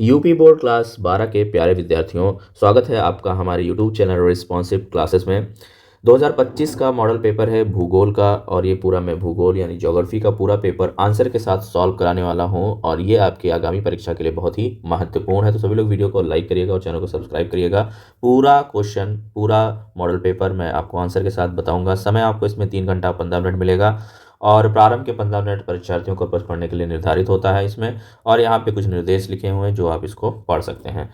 UP board class 12 के प्यारे विद्यार्थियों, स्वागत है आपका हमारे यूट्यूब चैनल रिस्पॉन्सिव क्लासेस में। 2025 का मॉडल पेपर है भूगोल का, और ये पूरा मैं भूगोल यानी ज्योग्राफी का पूरा पेपर आंसर के साथ सॉल्व कराने वाला हूँ, और ये आपकी आगामी परीक्षा के लिए बहुत ही महत्वपूर्ण है। तो सभी लोग वीडियो को लाइक करिएगा और चैनल को सब्सक्राइब करिएगा। पूरा क्वेश्चन, पूरा मॉडल पेपर मैं आपको आंसर के साथ बताऊंगा। समय आपको इसमें 3 घंटा 15 मिनट मिलेगा, और प्रारंभ के 15 मिनट परीक्षार्थियों को प्रश्न पढ़ने के लिए निर्धारित होता है इसमें। और यहाँ पे कुछ निर्देश लिखे हुए हैं जो आप इसको पढ़ सकते हैं,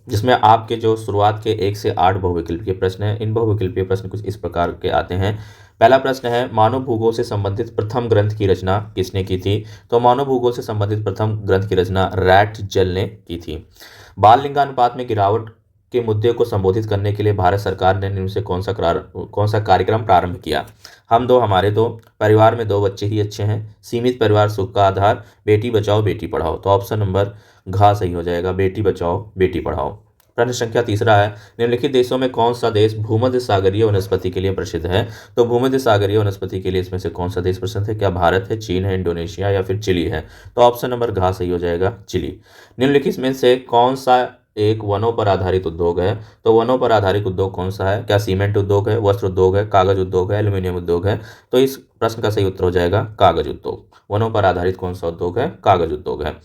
जिसमें आपके जो शुरुआत के 1 से 8 बहुविकल्पीय प्रश्न हैं। इन बहुविकल्पीय प्रश्न कुछ इस प्रकार के आते हैं। पहला प्रश्न है, मानव भूगोल से संबंधित प्रथम ग्रंथ की रचना किसने की थी? तो मानव भूगोल से संबंधित प्रथम ग्रंथ की रचना रैटजेल ने की थी। बाल लिंगानुपात में गिरावट के मुद्दे को संबोधित करने के लिए भारत सरकार ने निम्न से कौन सा कार्यक्रम प्रारंभ किया? हम दो हमारे दो, परिवार में 2 बच्चे ही अच्छे हैं, सीमित परिवार सुख का आधार, बेटी बचाओ बेटी पढ़ाओ। तो ऑप्शन नंबर घ सही हो जाएगा, बेटी बचाओ बेटी पढ़ाओ। प्रश्न संख्या तीसरा है, निम्नलिखित देशों में कौन सा देश भूमध्य सागरीय वनस्पति के लिए प्रसिद्ध है? तो भूमध्य सागरीय वनस्पति के लिए इसमें से कौन सा देश प्रसिद्ध है? क्या भारत है, चीन है, इंडोनेशिया या फिर चिली है? तो ऑप्शन नंबर घ सही हो जाएगा, चिली। निम्नलिखित में से कौन सा एक वनों पर आधारित उद्योग है? तो वनों पर आधारित उद्योग कौन सा है? क्या सीमेंट उद्योग है, वस्त्र उद्योग है, कागज उद्योग है, एल्यूमिनियम उद्योग है? तो इस प्रश्न का सही उत्तर हो जाएगा कागज उद्योग। वनों पर आधारित कौन सा उद्योग है? कागज उद्योग है।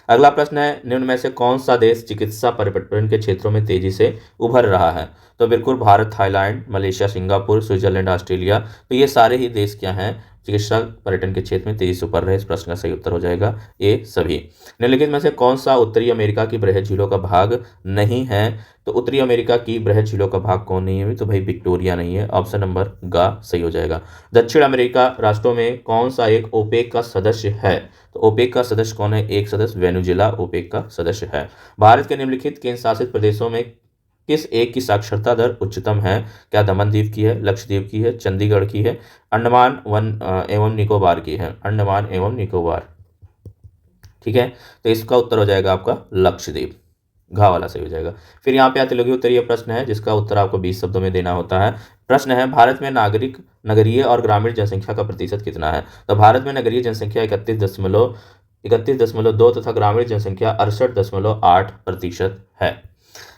अगला प्रश्न है, निम्न में से कौन सा देश चिकित्सा पर्यटन के क्षेत्रों में तेजी से उभर रहा है? तो बिल्कुल Bharat, Thailand, Malaysia, Singapore, Switzerland, Australia. तो ये सारे ही देश क्या हैं? चिकित्सा पर्यटन के क्षेत्र में तेजी से उभर रहे। इस प्रश्न का सही उत्तर हो जाएगा ए सभी। निम्नलिखित में से कौन सा उत्तरी अमेरिका की बृहद झीलों का भाग नहीं है? तो उत्तरी अमेरिका की बृहद झीलों का भाग कौन नहीं है? तो भाई विक्टोरिया नहीं है। ऑप्शन नंबर ग सही हो जाएगा। दक्षिण अमेरिका राष्ट्रों में कौन सा एक ओपेक का सदस्य है? तो ओपेक का सदस्य कौन है? एक सदस्य वेनेजुएला ओपेक का सदस्य है। भारत के निम्नलिखित केंद्र शासित प्रदेशों में किस एक की साक्षरता दर उच्चतम है? क्या दमनदीप की है, लक्षद्वीप की है, चंडीगढ़ की है, अंडमान एवं निकोबार की है? अंडमान एवं निकोबार। ठीक है, तो इसका उत्तर हो जाएगा आपका लक्षद्वीप। घा वाला सही हो जाएगा। फिर यहाँ पे आते लघु उत्तरीय प्रश्न है, जिसका उत्तर आपको 20 शब्दों में देना होता है। प्रश्न है, भारत में नागरिक नगरीय और ग्रामीण जनसंख्या का प्रतिशत कितना है? तो भारत में नगरीय जनसंख्या 31.2 तथा ग्रामीण जनसंख्या 68.8% है।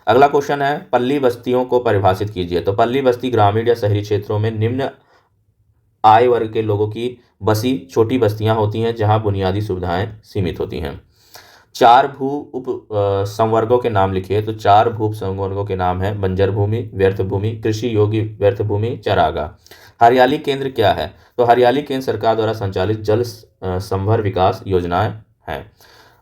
अगला क्वेश्चन है, पल्ली बस्तियों को परिभाषित कीजिए। तो पल्ली बस्ती ग्रामीण या शहरी क्षेत्रों में निम्न आय वर्ग के लोगों की बसी छोटी बस्तियां होती हैं, जहां बुनियादी सुविधाएं सीमित होती हैं। 4 भू उप संवर्गों के नाम लिखिए। तो 4 भू उप संवर्गों के नाम है, बंजर भूमि, व्यर्थ भूमि, कृषि योग्य व्यर्थ भूमि, चरागाह। हरियाली केंद्र क्या है? तो हरियाली केंद्र सरकार द्वारा संचालित जल संभर विकास योजनाएं हैं।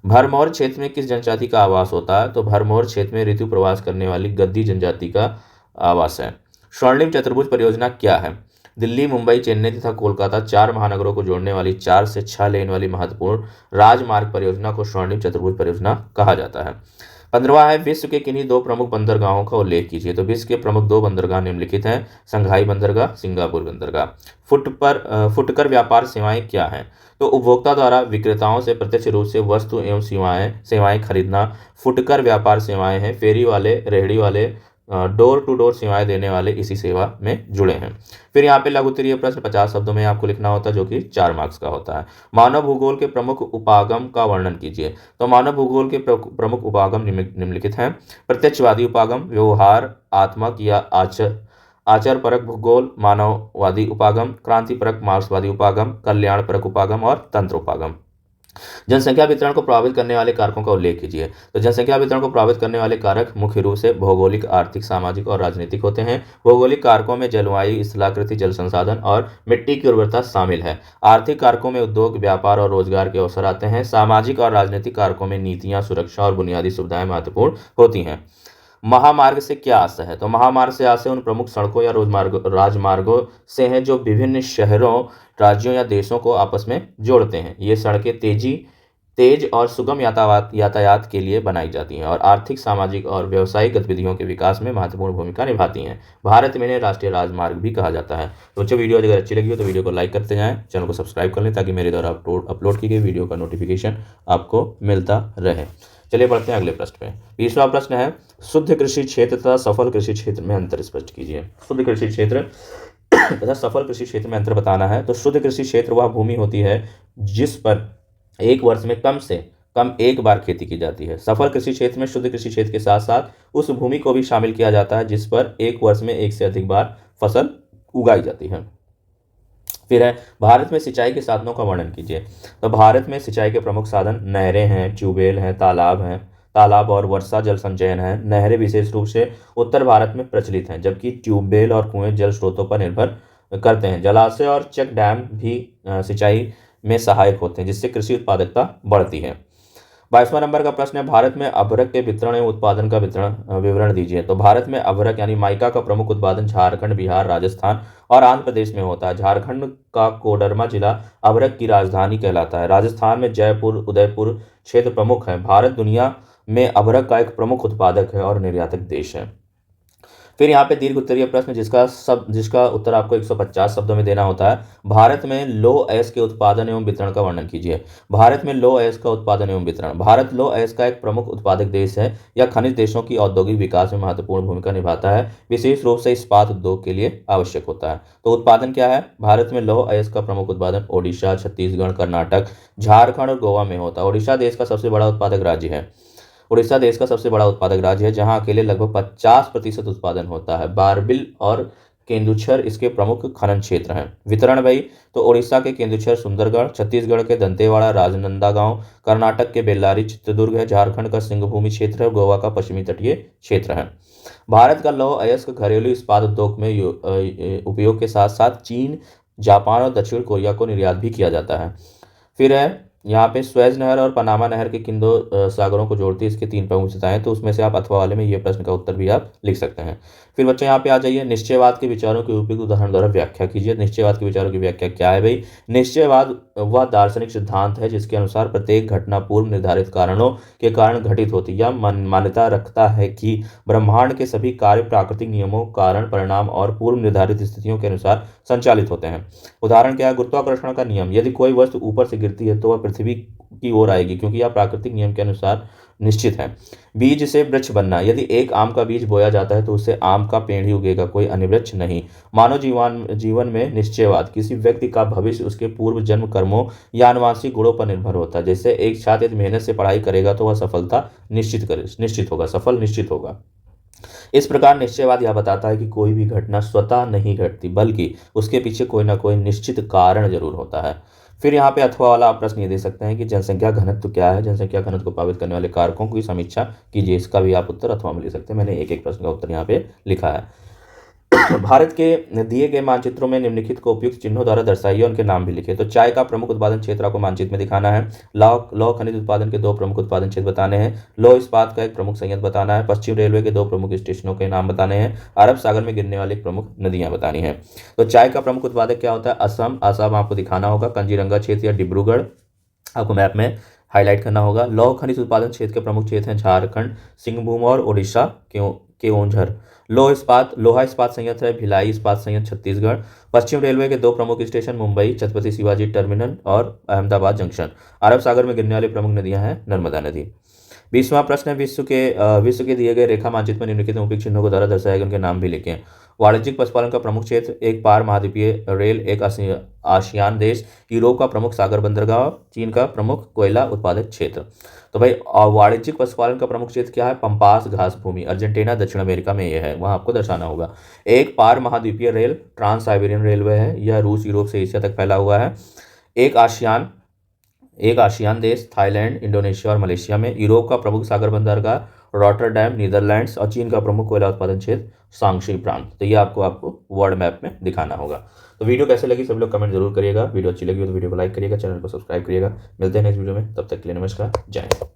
भरमौर क्षेत्र में किस जनजाति का आवास होता है? तो भरमौर क्षेत्र में ऋतु प्रवास करने वाली गद्दी जनजाति का आवास है। स्वर्णिम चतुर्भुज परियोजना क्या है? दिल्ली, मुंबई, चेन्नई तथा कोलकाता 4 महानगरों को जोड़ने वाली 4 से 6 लेन वाली महत्वपूर्ण राजमार्ग परियोजना को स्वर्णिम चतुर्भुज परियोजना कहा जाता है। 15वां है, विश्व के किन्हीं 2 प्रमुख बंदरगाहों का उल्लेख कीजिए। तो विश्व के प्रमुख 2 बंदरगाह निम्नलिखित हैं, संघाई बंदरगाह, सिंगापुर बंदरगाह। फुटकर व्यापार सेवाएं क्या हैं? तो उपभोक्ता द्वारा विक्रेताओं से प्रत्यक्ष रूप से वस्तु एवं सेवाएं खरीदना फुटकर व्यापार सेवाएं हैं। फेरी वाले, रेहड़ी वाले, डोर टू डोर सेवाएं देने वाले इसी सेवा में जुड़े हैं। फिर यहाँ पे लघु उत्तरीय प्रश्न 50 शब्दों में आपको लिखना होता है, जो कि 4 मार्क्स का होता है। मानव भूगोल के प्रमुख उपागम का वर्णन कीजिए। तो मानव भूगोल के प्रमुख उपागम निम्नलिखित हैं, प्रत्यक्षवादी उपागम, व्यवहार आत्मक या आचार परक भूगोल, मानववादी उपागम, क्रांति परक मार्क्सवादी उपागम, कल्याण परक उपागम और तंत्र उपागम। जनसंख्या वितरण को प्रभावित करने वाले कारकों का उल्लेख कीजिए। तो जनसंख्या वितरण को प्रभावित करने वाले कारक मुख्य रूप से भौगोलिक, आर्थिक, सामाजिक और राजनीतिक होते हैं। भौगोलिक कारकों में जलवायु, स्थलाकृति, जल संसाधन और मिट्टी की उर्वरता शामिल है। आर्थिक कारकों में उद्योग, व्यापार और रोजगार के अवसर आते हैं। सामाजिक और राजनीतिक कारकों में नीतियां, सुरक्षा और बुनियादी सुविधाएं महत्वपूर्ण होती हैं। महामार्ग से क्या आशय है? तो महामार्ग से आशय उन प्रमुख सड़कों या राजमार्गों से है जो विभिन्न शहरों, राज्यों या देशों को आपस में जोड़ते हैं। ये सड़कें तेज और सुगम यातायात के लिए बनाई जाती हैं और आर्थिक, सामाजिक और व्यावसायिक गतिविधियों के विकास में महत्वपूर्ण भूमिका निभाती हैं। भारत में इन्हें राष्ट्रीय राजमार्ग भी कहा जाता है। तो बच्चों, वीडियो अगर अच्छी लगी हो तो वीडियो को लाइक करते जाएं, चैनल को सब्सक्राइब कर लें, ताकि मेरे द्वारा अपलोड की गई वीडियो का नोटिफिकेशन आपको मिलता रहे। चलिए बढ़ते हैं अगले प्रश्न पे। 20वां प्रश्न है, शुद्ध कृषि क्षेत्र तथा सफल कृषि क्षेत्र में अंतर स्पष्ट कीजिए। शुद्ध कृषि क्षेत्र तथा सफल कृषि क्षेत्र में अंतर बताना है। तो शुद्ध कृषि क्षेत्र वह भूमि होती है जिस पर एक वर्ष में कम से कम एक बार खेती की जाती है। सफल कृषि क्षेत्र में शुद्ध कृषि क्षेत्र के साथ साथ उस भूमि को भी शामिल किया जाता है जिस पर एक वर्ष में एक से अधिक बार फसल उगाई जाती है। फिर है भारत में सिंचाई के साधनों का वर्णन कीजिए। तो भारत में सिंचाई के प्रमुख साधन नहरें हैं, ट्यूबवेल हैं, तालाब और वर्षा जल संचयन है। नहरें विशेष रूप से उत्तर भारत में प्रचलित हैं, जबकि ट्यूबवेल और कुएं जल स्रोतों पर निर्भर करते हैं। जलाशय और चेक डैम भी सिंचाई में सहायक होते हैं, जिससे कृषि उत्पादकता बढ़ती है। 22वां नंबर का प्रश्न है, भारत में अभ्रक के वितरण एवं उत्पादन का विवरण दीजिए। तो भारत में अभ्रक यानी माइका का प्रमुख उत्पादन झारखंड, बिहार, राजस्थान और आंध्र प्रदेश में होता है। झारखंड का कोडरमा जिला अभ्रक की राजधानी कहलाता है। राजस्थान में जयपुर, उदयपुर क्षेत्र प्रमुख है। भारत दुनिया में अभ्रक का एक प्रमुख उत्पादक है और निर्यातक देश है। फिर यहाँ पे दीर्घ उत्तरीय प्रश्न जिसका उत्तर आपको 150 शब्दों में देना होता है। भारत में लौह अयस्क के उत्पादन एवं वितरण का वर्णन कीजिए। भारत में लौह अयस्क का उत्पादन एवं वितरण। भारत लौह अयस्क का एक प्रमुख उत्पादक देश है। यह खनिज देशों की औद्योगिक विकास में महत्वपूर्ण भूमिका निभाता है, विशेष रूप से इस्पात उद्योग के लिए आवश्यक होता है। तो उत्पादन क्या है? भारत में लौह अयस्क का प्रमुख उत्पादन ओडिशा, छत्तीसगढ़, कर्नाटक, झारखंड और गोवा में होता है। ओडिशा देश का सबसे बड़ा उत्पादक राज्य है। उड़ीसा देश का सबसे बड़ा उत्पादक राज्य है, जहां अकेले लगभग 50% उत्पादन होता है। बारबिल और केंदुछर इसके प्रमुख खनन क्षेत्र हैं। वितरण भाई, तो उड़ीसा के केंदुछर सुंदरगढ़, छत्तीसगढ़ के दंतेवाड़ा राजनांदगांव, कर्नाटक के बेल्लारी चित्रदुर्ग है, झारखंड का सिंहभूमि क्षेत्र है और गोवा का पश्चिमी तटीय क्षेत्र है। भारत का लौह अयस्क घरेलू इस्पात उद्योग में उपयोग के साथ साथ चीन, जापान और दक्षिण कोरिया को निर्यात भी किया जाता है। फिर है यहाँ पे स्वेज नहर और पनामा नहर के किन दो सागरों को जोड़ती है, इसके तीन प्रमुख विशेषताएं। तो उसमें से आप अथवा वाले में ये प्रश्न का उत्तर भी आप लिख सकते हैं। फिर बच्चों यहाँ पे आ जाइए, निश्चयवाद के विचारों की उपयुक्त उदाहरण द्वारा व्याख्या कीजिए। निश्चयवाद के विचारों की व्याख्या क्या है भाई? निश्चयवाद वह दार्शनिक सिद्धांत है जिसके अनुसार प्रत्येक घटना पूर्व निर्धारित कारणों के कारण घटित होती है। यह मान्यता रखता है कि ब्रह्मांड के सभी कार्य प्राकृतिक नियमों, कारण, परिणाम और पूर्व निर्धारित स्थितियों के अनुसार संचालित होते हैं। उदाहरण क्या है? गुरुत्वाकर्षण का नियम। यदि कोई वस्तु ऊपर से गिरती है तो वह पृथ्वी की ओर आएगी, क्योंकि यह प्राकृतिक नियम के अनुसार निश्चित है। बीज से वृक्ष बनना। यदि एक आम का बीज बोया जाता है तो उससे आम का पेड़ ही उगेगा, कोई अन्य वृक्ष नहीं। मानव जीवन में निश्चयवाद। किसी व्यक्ति का भविष्य उसके पूर्व जन्म कर्मों या आनुवांशिक गुणों पर निर्भर होता है। जैसे एक छात्र यदि मेहनत से पढ़ाई करेगा तो वह सफलता निश्चित होगा, सफल निश्चित होगा। इस प्रकार निश्चयवाद यह बताता है कि कोई भी घटना स्वतः नहीं घटती, बल्कि उसके पीछे कोई ना कोई निश्चित कारण जरूर होता है। फिर यहाँ पे अथवा वाला आप प्रश्न ये दे सकते हैं कि जनसंख्या घनत्व क्या है? जनसंख्या घनत्व को प्रभावित करने वाले कारकों की समीक्षा कीजिए। इसका भी आप उत्तर अथवा में ले सकते हैं। मैंने एक एक प्रश्न का उत्तर यहाँ पे लिखा है। भारत के दिए गए मानचित्रों में निम्नलिखित को उपयुक्त चिन्हों द्वारा दर्शाइए, उनके नाम भी लिखिए। तो चाय का प्रमुख उत्पादन क्षेत्र आपको मानचित्र में दिखाना है। लौह खनिज उत्पादन के दो प्रमुख उत्पादन क्षेत्र बताने हैं। लौह इस्पात का एक प्रमुख संयंत्र बताना है। पश्चिम रेलवे के दो प्रमुख स्टेशनों के नाम बताने हैं। अरब सागर में गिरने वाली प्रमुख नदियां बतानी है। तो चाय का प्रमुख उत्पादक क्या होता है? असम आपको दिखाना होगा। कंजीरंगा क्षेत्र या डिब्रूगढ़ आपको मैप में हाईलाइट करना होगा। लौह खनिज उत्पादन क्षेत्र के प्रमुख क्षेत्र हैं झारखंड, सिंहभूम और उड़ीसा केओंझर। लोहा इस्पात संयंत्र है भिलाई इस्पात संयंत्र छत्तीसगढ़। पश्चिम रेलवे के दो प्रमुख स्टेशन मुंबई छत्रपति शिवाजी टर्मिनल और अहमदाबाद जंक्शन। अरब सागर में गिरने वाली प्रमुख नदियां हैं नर्मदा नदी। 20वां प्रश्न है, विश्व के दिए गए रेखा मानचित्र में निम्नलिखित उपयुक्त चिन्हों को द्वारा दर्शाए गए उनके नाम भी लिखें। वाणिज्यिक पशुपालन का प्रमुख क्षेत्र, एक पार महाद्वीपीय रेल, एक आसियान देश, यूरोप का प्रमुख सागर बंदरगाह, चीन का प्रमुख कोयला उत्पादक क्षेत्र। तो भाई वाणिज्यिक पशुपालन का प्रमुख क्षेत्र क्या है? पंपास घास भूमि, अर्जेंटीना दक्षिण अमेरिका में यह है, वहां आपको दर्शाना होगा। एक पार महाद्वीपीय रेल ट्रांस साइबेरियन रेलवे है, यह रूस यूरोप से एशिया तक फैला हुआ है। एक आसियान देश थाईलैंड, इंडोनेशिया और मलेशिया में। यूरोप का प्रमुख सागर बंदरगाह रॉटरडैम नीदरलैंड्स और चीन का प्रमुख कोयला उत्पादन क्षेत्र शांगशी प्रांत। तो ये आपको वर्ल्ड मैप में दिखाना होगा। तो वीडियो कैसे लगी सब लोग कमेंट जरूर करिएगा। वीडियो अच्छी लगी हो तो वीडियो को लाइक करिएगा, चैनल को सब्सक्राइब करिएगा। मिलते हैं नेक्स्ट वीडियो में, तब तक के लिए नमस्कार, जय हिंद।